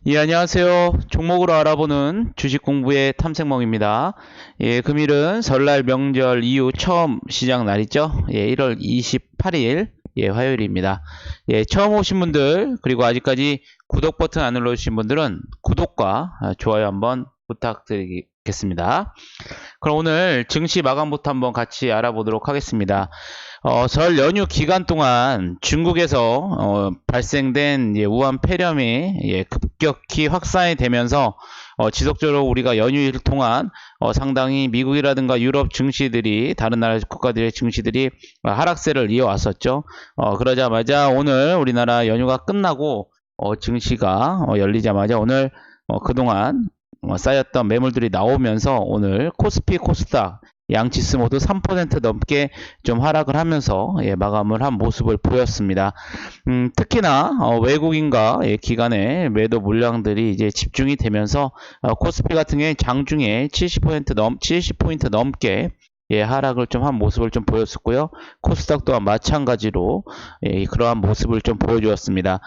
예, 안녕하세요. 종목으로 알아보는 주식 공부의 탐색멍입니다. 예, 금일은 설날 명절 이후 처음 시장 날이죠. 예, 1월 28일, 예, 화요일입니다. 예, 처음 오신 분들, 그리고 아직까지 구독 버튼 안 눌러주신 분들은 구독과 좋아요 한번 부탁드리겠습니다. 그럼 오늘 증시 마감부터 한번 같이 알아보도록 하겠습니다. 설 연휴 기간 동안 중국에서 발생된 우한 폐렴이 급격히 확산이 되면서 지속적으로 우리가 연휴일 동안 상당히 미국이라든가 유럽 증시들이 다른 나라 국가들의 증시들이 하락세를 이어왔었죠. 그러자마자 오늘 우리나라 연휴가 끝나고 증시가 열리자마자 오늘 그동안 쌓였던 매물들이 나오면서 오늘 코스피 코스닥 양지수 모두 3% 넘게 좀 하락을 하면서 마감을 한 모습을 보였습니다. 특히나 외국인과 기관의 매도 물량들이 이제 집중이 되면서 코스피 같은 경우에 장중에 70포인트 넘게 하락을 좀 한 모습을 좀 보였었고요. 코스닥 또한 마찬가지로 그러한 모습을 좀 보여주었습니다.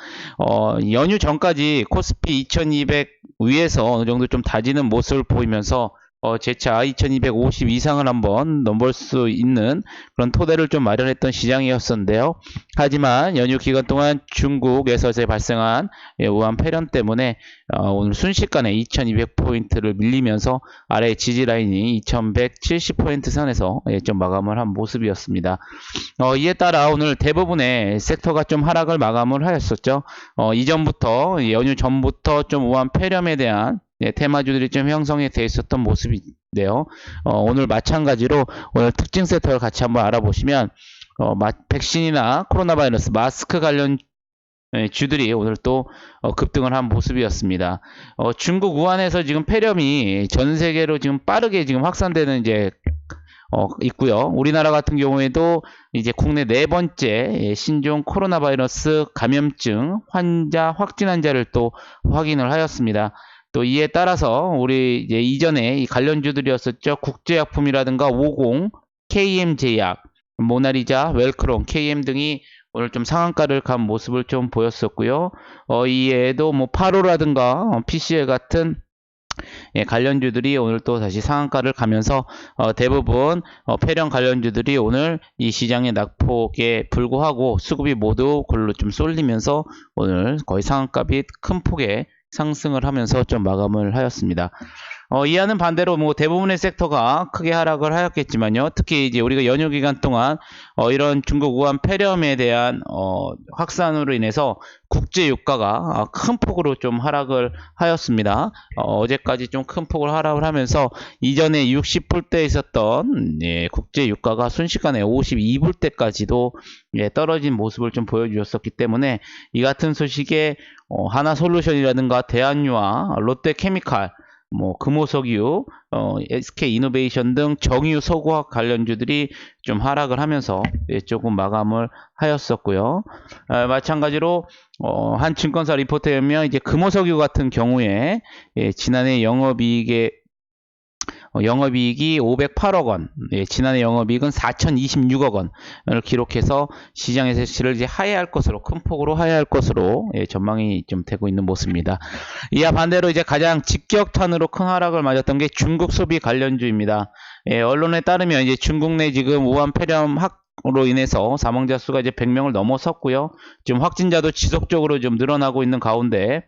연휴 전까지 코스피 2200 위에서 어느 정도 좀 다지는 모습을 보이면서 재차 2250 이상을 한번 넘볼 수 있는 그런 토대를 좀 마련했던 시장이었었는데요. 하지만 연휴 기간 동안 중국에서 발생한 우한 폐렴 때문에 오늘 순식간에 2200포인트를 밀리면서 아래 지지라인이 2170포인트 선에서 좀 마감을 한 모습이었습니다. 이에 따라 오늘 대부분의 섹터가 좀 하락을 마감을 하였었죠. 이전부터 연휴 전부터 좀 우한 폐렴에 대한 테마주들이 좀 형성이 되어 있었던 모습인데요. 오늘 마찬가지로 오늘 특징 섹터를 같이 한번 알아보시면 백신이나 코로나 바이러스 마스크 관련 주들이 오늘 또 급등을 한 모습이었습니다. 중국 우한에서 지금 폐렴이 전 세계로 지금 빠르게 지금 확산되는 이제 있고요. 우리나라 같은 경우에도 이제 국내 네 번째 신종 코로나 바이러스 감염증 환자 확진 환자를 또 확인을 하였습니다. 또 이에 따라서 우리 이제 이전에 이 관련주들이었었죠. 국제약품이라든가 50, KM제약, 모나리자, 웰크론, KM 등이 오늘 좀 상한가를 간 모습을 좀 보였었고요. 이외에도 뭐 파로라든가 PCL 같은 관련주들이 오늘 또 다시 상한가를 가면서 대부분 폐렴 관련주들이 오늘 이 시장의 낙폭에 불구하고 수급이 모두 골로 좀 쏠리면서 오늘 거의 상한가 및 큰 폭의 상승을 하면서 좀 마감을 하였습니다. 이와는 반대로 뭐 대부분의 섹터가 크게 하락을 하였겠지만요. 특히 이제 우리가 연휴 기간 동안 이런 중국 우한 폐렴에 대한 확산으로 인해서 국제 유가가 큰 폭으로 좀 하락을 하였습니다. 어제까지 좀 큰 폭으로 하락을 하면서 이전에 60불대에 있었던 국제 유가가 순식간에 52불대까지도 떨어진 모습을 좀 보여주었었기 때문에 이 같은 소식에 하나솔루션이라든가 대한유화, 롯데케미칼, 뭐 금호석유, SK이노베이션 등 정유 소고화 관련주들이 좀 하락을 하면서 조금 마감을 하였었고요. 마찬가지로 한 증권사 리포트에 의하면 이제 금호석유 같은 경우에 지난해 영업이익이 508억 원, 지난해 영업이익은 4026억 원을 기록해서 시장에서 실을 이제 하회할 것으로, 큰 폭으로 하회할 것으로 전망이 좀 되고 있는 모습입니다. 이와 반대로 이제 가장 직격탄으로 큰 하락을 맞았던 게 중국 소비 관련주입니다. 언론에 따르면 이제 중국 내 지금 우한 폐렴 으로 인해서 사망자 수가 이제 100명을 넘어섰고요. 지금 확진자도 지속적으로 좀 늘어나고 있는 가운데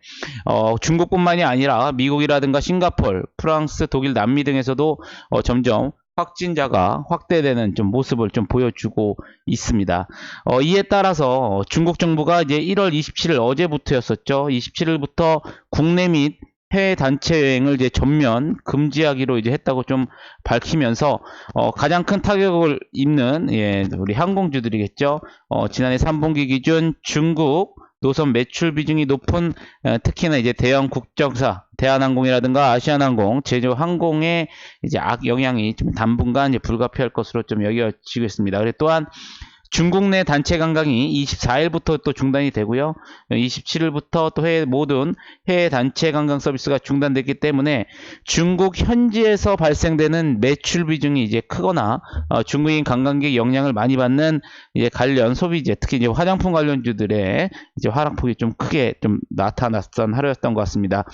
중국뿐만이 아니라 미국이라든가 싱가폴, 프랑스, 독일, 남미 등에서도 점점 확진자가 확대되는 좀 모습을 좀 보여주고 있습니다. 이에 따라서 중국 정부가 이제 1월 27일 어제부터였었죠. 27일부터 국내 및 해외 단체 여행을 이제 전면 금지하기로 이제 했다고 좀 밝히면서 가장 큰 타격을 입는 우리 항공주들이겠죠. 지난해 3분기 기준 중국 노선 매출 비중이 높은 특히나 이제 대형 국정사 대한항공이라든가 아시아나항공, 제주항공에 이제 영향이 좀 당분간 이제 불가피할 것으로 좀 여겨지고 있습니다. 그리고 또한 중국 내 단체 관광이 24일부터 또 중단이 되고요. 27일부터 또 모든 해외 단체 관광 서비스가 중단됐기 때문에 중국 현지에서 발생되는 매출 비중이 이제 크거나 중국인 관광객 영향을 많이 받는 이제 관련 소비재, 특히 이제 화장품 관련주들의 이제 하락폭이 좀 크게 좀 나타났던 하루였던 것 같습니다.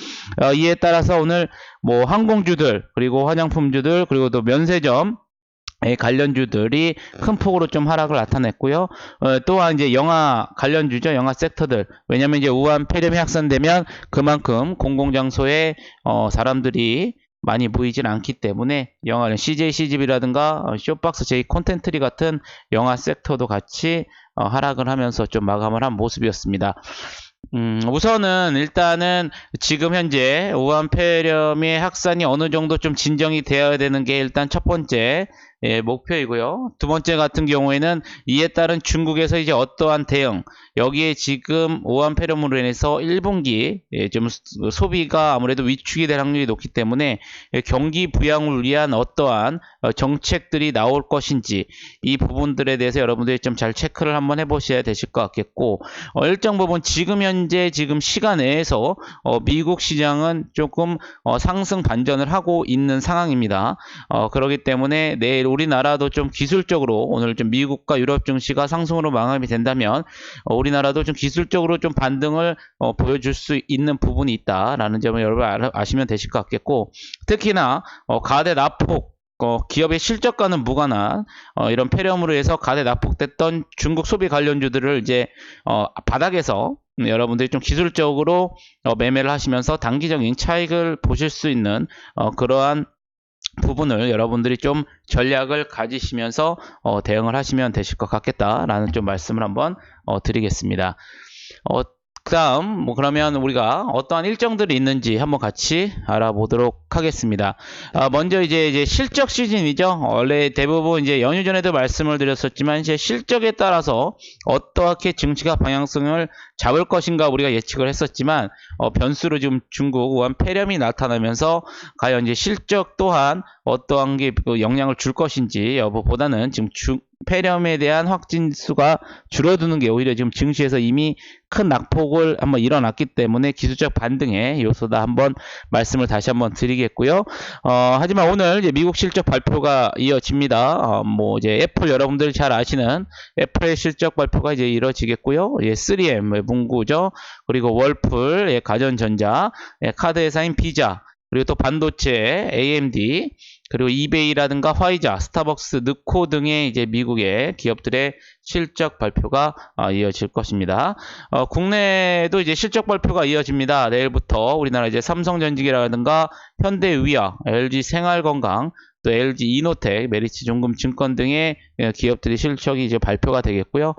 이에 따라서 오늘 뭐 항공주들, 그리고 화장품주들, 그리고 또 면세점 관련주들이 큰 폭으로 좀 하락을 나타냈고요. 또한 이제 영화 관련주죠. 영화 섹터들. 왜냐면 이제 우한 폐렴이 확산되면 그만큼 공공장소에 사람들이 많이 모이진 않기 때문에 영화는 CJ CGV라든가 쇼박스 J 콘텐트리 같은 영화 섹터도 같이 하락을 하면서 좀 마감을 한 모습이었습니다. 우선은 일단은 지금 현재 우한 폐렴의 확산이 어느 정도 좀 진정이 되어야 되는 게 일단 첫 번째 목표이고요. 두 번째 같은 경우에는 이에 따른 중국에서 이제 어떠한 대응, 여기에 지금 우한 폐렴으로 인해서 1분기 좀 소비가 아무래도 위축이 될 확률이 높기 때문에 경기 부양을 위한 어떠한 정책들이 나올 것인지 이 부분들에 대해서 여러분들이 좀 잘 체크를 한번 해보셔야 되실 것 같겠고, 일정 부분 지금 현재 지금 시간 내에서 미국 시장은 조금 상승 반전을 하고 있는 상황입니다. 그렇기 때문에 내일 우리나라도 좀 기술적으로 오늘 좀 미국과 유럽 증시가 상승으로 마감이 된다면 우리나라도 좀 기술적으로 좀 반등을 보여줄 수 있는 부분이 있다라는 점을 여러분 아시면 되실 것 같겠고, 특히나 가대 납폭 기업의 실적과는 무관한 이런 폐렴으로 해서 가대 납폭됐던 중국 소비 관련주들을 이제 바닥에서 여러분들이 좀 기술적으로 매매를 하시면서 단기적인 차익을 보실 수 있는 그러한 부분을 여러분들이 좀 전략을 가지시면서 대응을 하시면 되실 것 같겠다라는 좀 말씀을 한번 드리겠습니다. 그 다음 그러면 우리가 어떠한 일정들이 있는지 한번 같이 알아보도록 하겠습니다. 먼저 이제 실적 시즌이죠. 원래 대부분 이제 연휴 전에도 말씀을 드렸었지만 이제 실적에 따라서 어떻게 증시가 방향성을 잡을 것인가 우리가 예측을 했었지만 변수로 지금 중국 우한 폐렴이 나타나면서 과연 이제 실적 또한 어떠한 게 영향을 줄 것인지 여부보다는 지금 폐렴에 대한 확진수가 줄어드는 게 오히려 지금 증시에서 이미 큰 낙폭을 한번 일어났기 때문에 기술적 반등의 요소다 한번 말씀을 다시 한번 드리겠고요. 하지만 오늘 이제 미국 실적 발표가 이어집니다. 뭐 이제 애플 여러분들 잘 아시는 애플의 실적 발표가 이제 이뤄지겠고요. 3M 문구죠. 그리고 월풀 가전전자, 카드 회사인 비자, 그리고 또 반도체 AMD, 그리고 이베이라든가 화이자, 스타벅스, 느코 등의 이제 미국의 기업들의 실적 발표가 이어질 것입니다. 국내에도 이제 실적 발표가 이어집니다. 내일부터 우리나라 이제 삼성전기라든가 현대위아, LG생활건강, 또 LG 이노텍, 메리츠종금증권 등의 기업들의 실적이 이제 발표가 되겠고요.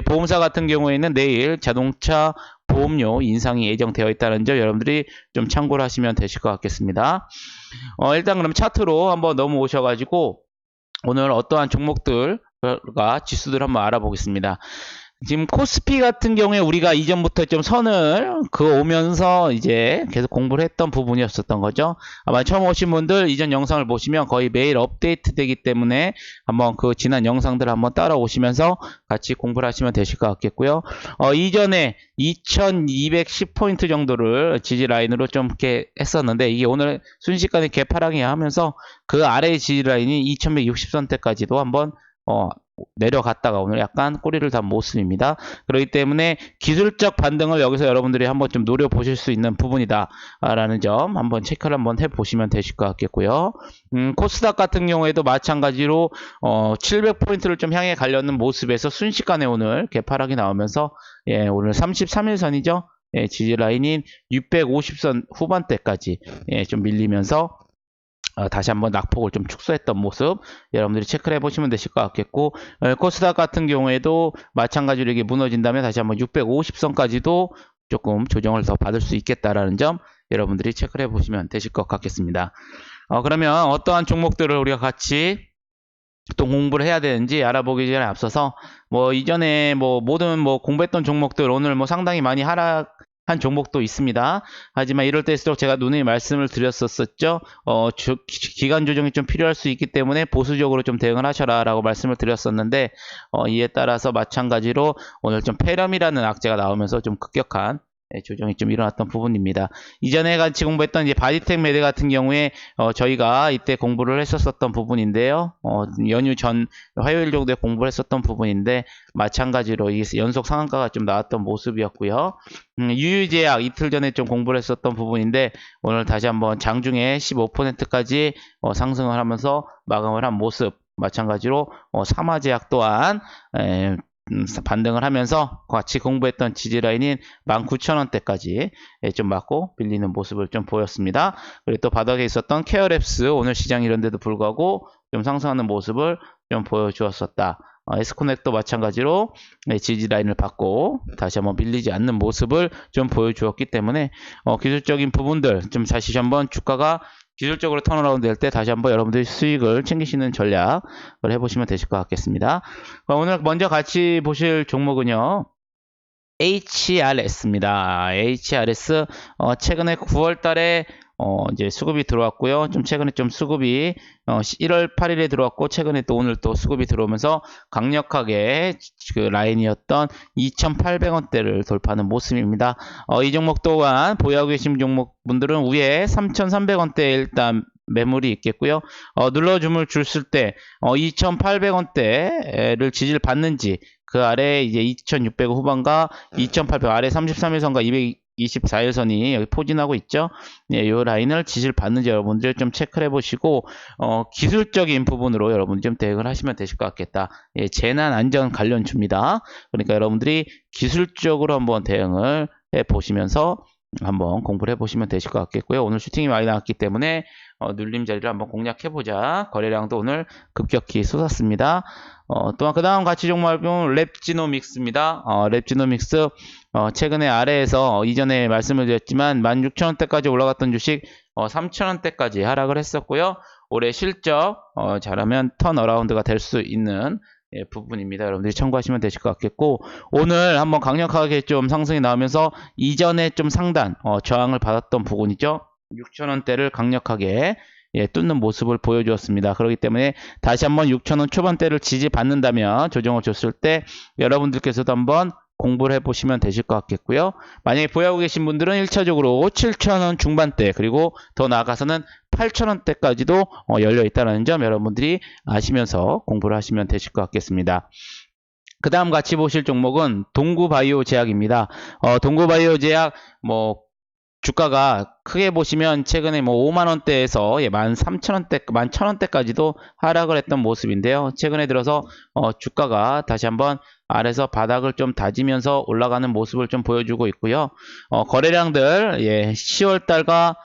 보험사 같은 경우에는 내일 자동차 보험료 인상이 예정되어 있다는 점 여러분들이 좀 참고를 하시면 되실 것 같겠습니다. 일단 그럼 차트로 한번 넘어오셔가지고 오늘 어떠한 종목들과 지수들 한번 알아보겠습니다. 지금 코스피 같은 경우에 우리가 이전부터 좀 선을 그어오면서 이제 계속 공부를 했던 부분이었었던 거죠. 아마 처음 오신 분들 이전 영상을 보시면 거의 매일 업데이트 되기 때문에 한번 그 지난 영상들 한번 따라오시면서 같이 공부를 하시면 되실 것 같겠고요. 이전에 2210포인트 정도를 지지 라인으로 좀 이렇게 했었는데 이게 오늘 순식간에 개파락이 하면서 그 아래의 지지 라인이 2160선대까지도 한번 내려갔다가 오늘 약간 꼬리를 단 모습입니다. 그렇기 때문에 기술적 반등을 여기서 여러분들이 한번 좀 노려보실 수 있는 부분이다 라는 점 한번 체크를 한번 해보시면 되실 것 같겠고요. 코스닥 같은 경우에도 마찬가지로 700포인트를 좀 향해 가려는 모습에서 순식간에 오늘 개파락이 나오면서 오늘 33일선이죠. 지지 라인인 650선 후반대까지 좀 밀리면서 다시 한번 낙폭을 좀 축소했던 모습 여러분들이 체크를 해보시면 되실 것 같겠고, 코스닥 같은 경우에도 마찬가지로 이게 무너진다면 다시 한번 650선까지도 조금 조정을 더 받을 수 있겠다라는 점 여러분들이 체크를 해보시면 되실 것 같겠습니다. 그러면 어떠한 종목들을 우리가 같이 또 공부를 해야 되는지 알아보기 전에 앞서서 이전에 모든 공부했던 종목들 오늘 상당히 많이 하락 한 종목도 있습니다. 하지만 이럴 때일수록 제가 누누이 말씀을 드렸었죠. 기간 조정이 좀 필요할 수 있기 때문에 보수적으로 좀 대응을 하셔라 라고 말씀을 드렸었는데, 이에 따라서 마찬가지로 오늘 좀 폐렴이라는 악재가 나오면서 좀 급격한 조정이 좀 일어났던 부분입니다. 이전에 같이 공부했던 이제 바디텍 매드 같은 경우에 저희가 이때 공부를 했었던 부분인데요. 연휴 전 화요일 정도에 공부를 했었던 부분인데, 마찬가지로 이 연속 상한가가 좀 나왔던 모습이었고요. 유유제약 이틀 전에 좀 공부를 했었던 부분인데, 오늘 다시 한번 장중에 15%까지 상승을 하면서 마감을 한 모습. 마찬가지로 삼화제약 또한 반등을 하면서 같이 공부했던 지지라인인 19,000원대까지 좀 맞고 빌리는 모습을 좀 보였습니다. 그리고 또 바닥에 있었던 케어랩스 오늘 시장 이런데도 불구하고 좀 상승하는 모습을 좀 보여주었었다. 에스코넥도 마찬가지로 지지라인을 받고 다시 한번 밀리지 않는 모습을 좀 보여주었기 때문에 기술적인 부분들 좀 다시 한번 주가가 기술적으로 턴어라운드 될 때 다시 한번 여러분들이 수익을 챙기시는 전략을 해보시면 되실 것 같겠습니다. 오늘 먼저 같이 보실 종목은요, HRS입니다. HRS 최근에 9월 달에 이제 수급이 들어왔고요. 좀 최근에 좀 수급이 1월 8일에 들어왔고, 최근에 또 오늘 또 수급이 들어오면서 강력하게 그 라인이었던 2,800원대를 돌파하는 모습입니다. 이 종목 또한 보유하고 계신 종목분들은 위에 3,300원대에 일단 매물이 있겠고요. 눌러줌을 줬을 때 2,800원대를 지지를 받는지, 그 아래 이제 2,600 후반과 2,800 아래 33일선과 224일선이 여기 포진하고 있죠. 이 라인을 지지를 받는지 여러분들 좀 체크를 해보시고, 기술적인 부분으로 여러분들 좀 대응을 하시면 되실 것 같겠다. 재난 안전 관련주입니다. 그러니까 여러분들이 기술적으로 한번 대응을 해보시면서 한번 공부를 해보시면 되실 것 같겠고요. 오늘 슈팅이 많이 나왔기 때문에 눌림 자리를 한번 공략해보자. 거래량도 오늘 급격히 쏟았습니다. 또한 그 다음 가치 종목은 랩지노믹스입니다. 랩지노믹스 최근에 아래에서 이전에 말씀을 드렸지만 16,000원대까지 올라갔던 주식 3,000원대까지 하락을 했었고요. 올해 실적 잘하면 턴어라운드가 될 수 있는 부분입니다. 여러분들이 참고하시면 되실 것 같겠고, 오늘 한번 강력하게 좀 상승이 나오면서 이전에 좀 상단 저항을 받았던 부분이죠. 6,000원대를 강력하게 뚫는 모습을 보여주었습니다. 그렇기 때문에 다시 한번 6,000원 초반대를 지지받는다면 조정을 줬을 때 여러분들께서도 한번 공부를 해보시면 되실 것 같겠고요. 만약에 보유하고 계신 분들은 1차적으로 7,000원 중반대, 그리고 더 나아가서는 8,000원대까지도 열려 있다는 점 여러분들이 아시면서 공부를 하시면 되실 것 같겠습니다. 그 다음 같이 보실 종목은 동구바이오 제약입니다. 동구바이오 제약 주가가 크게 보시면 최근에 5만원대에서 13,000원대, 11,000원대까지도 하락을 했던 모습인데요. 최근에 들어서 주가가 다시 한번 아래서 바닥을 좀 다지면서 올라가는 모습을 좀 보여주고 있고요. 거래량들 10월달과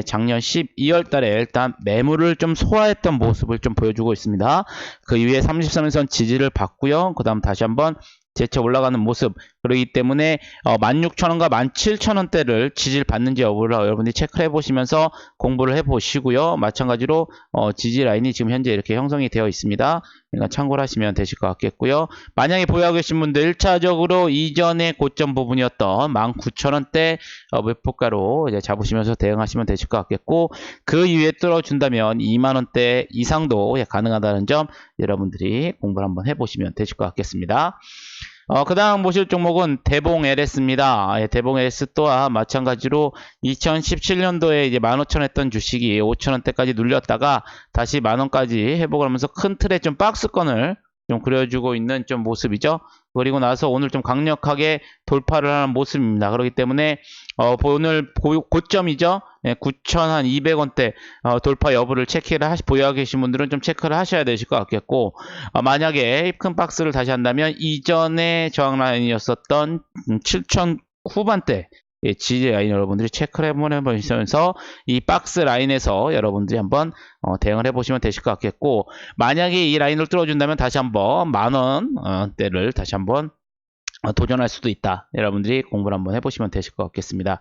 작년 12월달에 일단 매물을 좀 소화했던 모습을 좀 보여주고 있습니다. 그 이후에 33일선 지지를 받고요. 그 다음 다시 한번 재차 올라가는 모습. 그렇기 때문에 16,000원과 17,000원대를 지지를 받는지 여부를 여러분들이 체크를 해보시면서 공부를 해보시고요. 마찬가지로 지지 라인이 지금 현재 이렇게 형성이 되어 있습니다. 그러니까 참고를 하시면 되실 것 같겠고요. 만약에 보유하고 계신 분들 1차적으로 이전의 고점 부분이었던 19,000원대 매포가로 이제 잡으시면서 대응하시면 되실 것 같겠고, 그 이후에 뚫어준다면 2만원대 이상도 가능하다는 점 여러분들이 공부를 한번 해보시면 되실 것 같겠습니다. 그 다음 보실 종목은 대봉 LS입니다. 대봉 LS 또한 마찬가지로 2017년도에 이제 15,000원 했던 주식이 5,000원대까지 눌렸다가 다시 만원까지 회복을 하면서 큰 틀의 좀 박스권을 좀 그려주고 있는 좀 모습이죠. 그리고 나서 오늘 좀 강력하게 돌파를 하는 모습입니다. 그렇기 때문에 오늘 고점이죠. 9,200원대 돌파 여부를 체크를 보유하고 계신 분들은 좀 체크를 하셔야 되실 것 같겠고, 만약에 큰 박스를 다시 한다면 이전에 저항 라인이었었던 7,000 후반대 지지 라인 여러분들이 체크를 해보시면서 이 박스 라인에서 여러분들이 한번 대응을 해보시면 되실 것 같겠고, 만약에 이 라인을 뚫어준다면 다시 한번 만원대를 다시 한번 도전할 수도 있다. 여러분들이 공부를 한번 해보시면 되실 것 같겠습니다.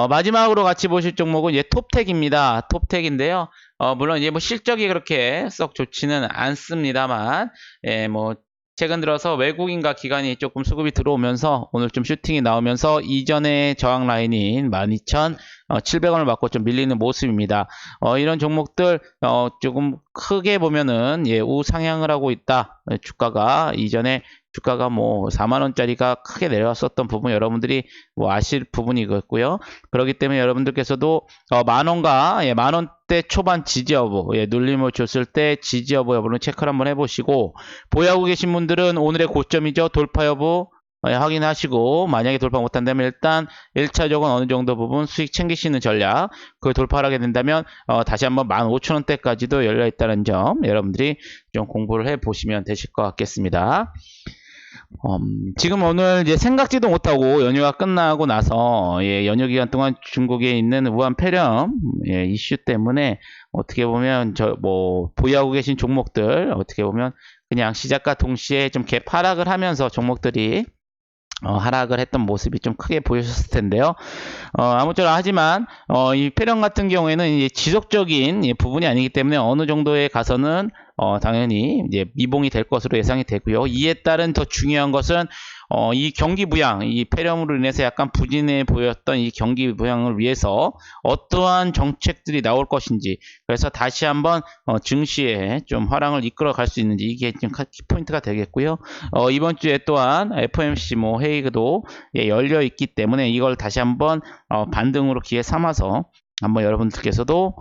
마지막으로 같이 보실 종목은 톱텍입니다. 톱텍인데요. 물론 이제 실적이 그렇게 썩 좋지는 않습니다만, 최근 들어서 외국인과 기관이 조금 수급이 들어오면서 오늘 좀 슈팅이 나오면서 이전의 저항 라인인 12,700원을 맞고 좀 밀리는 모습입니다. 이런 종목들 조금 크게 보면은 우상향을 하고 있다. 주가가 이전에 주가가 뭐 4만원짜리가 크게 내려왔었던 부분 여러분들이 뭐 아실 부분이겠고요. 그렇기 때문에 여러분들께서도 만원과 만원대 초반 지지 여부 눌림을 줬을 때 지지 여부를 체크를 한번 해보시고, 보유하고 계신 분들은 오늘의 고점이죠. 돌파 여부 확인하시고, 만약에 돌파 못한다면 일단 1차적으로 어느 정도 부분 수익 챙기시는 전략, 그걸 돌파하게 된다면 다시 한번 15,000원대까지도 열려 있다는 점 여러분들이 좀 공부를 해 보시면 되실 것 같겠습니다. 지금 오늘 이제 생각지도 못하고 연휴가 끝나고 나서 연휴 기간 동안 중국에 있는 우한 폐렴 이슈 때문에 어떻게 보면 보유하고 계신 종목들 어떻게 보면 그냥 시작과 동시에 좀 하락을 하면서 종목들이 하락을 했던 모습이 좀 크게 보여졌을 텐데요. 아무쪼록 하지만 이 폐렴 같은 경우에는 이제 지속적인 부분이 아니기 때문에 어느 정도에 가서는 당연히 이제 미봉이 될 것으로 예상이 되고요. 이에 따른 더 중요한 것은 이 경기 부양, 이 폐렴으로 인해서 약간 부진해 보였던 이 경기 부양을 위해서 어떠한 정책들이 나올 것인지, 그래서 다시 한번 증시에 좀 화랑을 이끌어 갈 수 있는지, 이게 좀 키포인트가 되겠고요. 이번 주에 또한 FOMC 회의도 열려 있기 때문에 이걸 다시 한번 반등으로 기회 삼아서 한번 여러분들께서도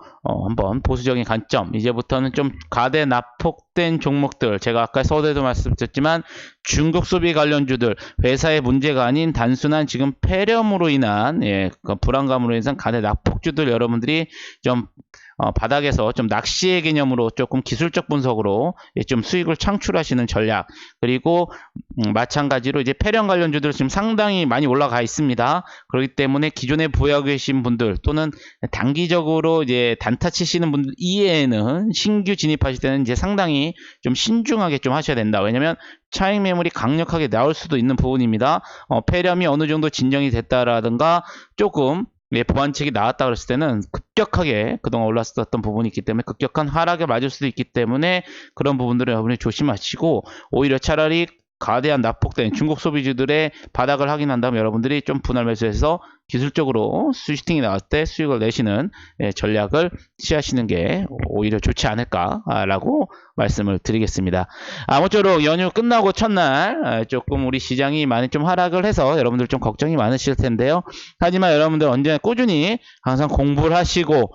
한번 보수적인 관점, 이제부터는 좀 가대 낙폭된 종목들, 제가 아까 서두에도 말씀드렸지만 중국 소비 관련주들, 회사의 문제가 아닌 단순한 지금 폐렴으로 인한 그 불안감으로 인한 가대 낙폭주들 여러분들이 좀 바닥에서 좀 낚시의 개념으로 조금 기술적 분석으로 좀 수익을 창출하시는 전략, 그리고 마찬가지로 이제 폐렴 관련주들 지금 상당히 많이 올라가 있습니다. 그렇기 때문에 기존에 보유하고 계신 분들 또는 단기적으로 이제 단타 치시는 분들 이외에는 신규 진입하실 때는 이제 상당히 좀 신중하게 좀 하셔야 된다. 왜냐면 차익 매물이 강력하게 나올 수도 있는 부분입니다. 폐렴이 어느 정도 진정이 됐다라든가 조금 보완책이 나왔다 그랬을 때는 급격하게 그동안 올랐었던 부분이 있기 때문에 급격한 하락에 맞을 수도 있기 때문에 그런 부분들을 여러분이 조심하시고, 오히려 차라리 가대한 낙폭된 중국 소비주들의 바닥을 확인한다면 여러분들이 좀 분할 매수해서 기술적으로 슈팅이 나왔을 때 수익을 내시는 전략을 취하시는 게 오히려 좋지 않을까라고 말씀을 드리겠습니다. 아무쪼록 연휴 끝나고 첫날 조금 우리 시장이 많이 좀 하락을 해서 여러분들 좀 걱정이 많으실 텐데요. 하지만 여러분들 언제나 꾸준히 항상 공부를 하시고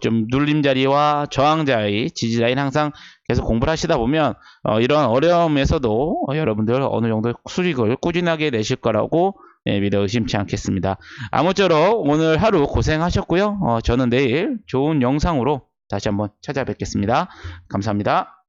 좀 눌림자리와 저항자리, 지지라인 항상 계속 공부를 하시다 보면 이런 어려움에서도 여러분들 어느 정도 수익을 꾸준하게 내실 거라고 믿어 의심치 않겠습니다. 아무쪼록 오늘 하루 고생하셨고요. 저는 내일 좋은 영상으로 다시 한번 찾아뵙겠습니다. 감사합니다.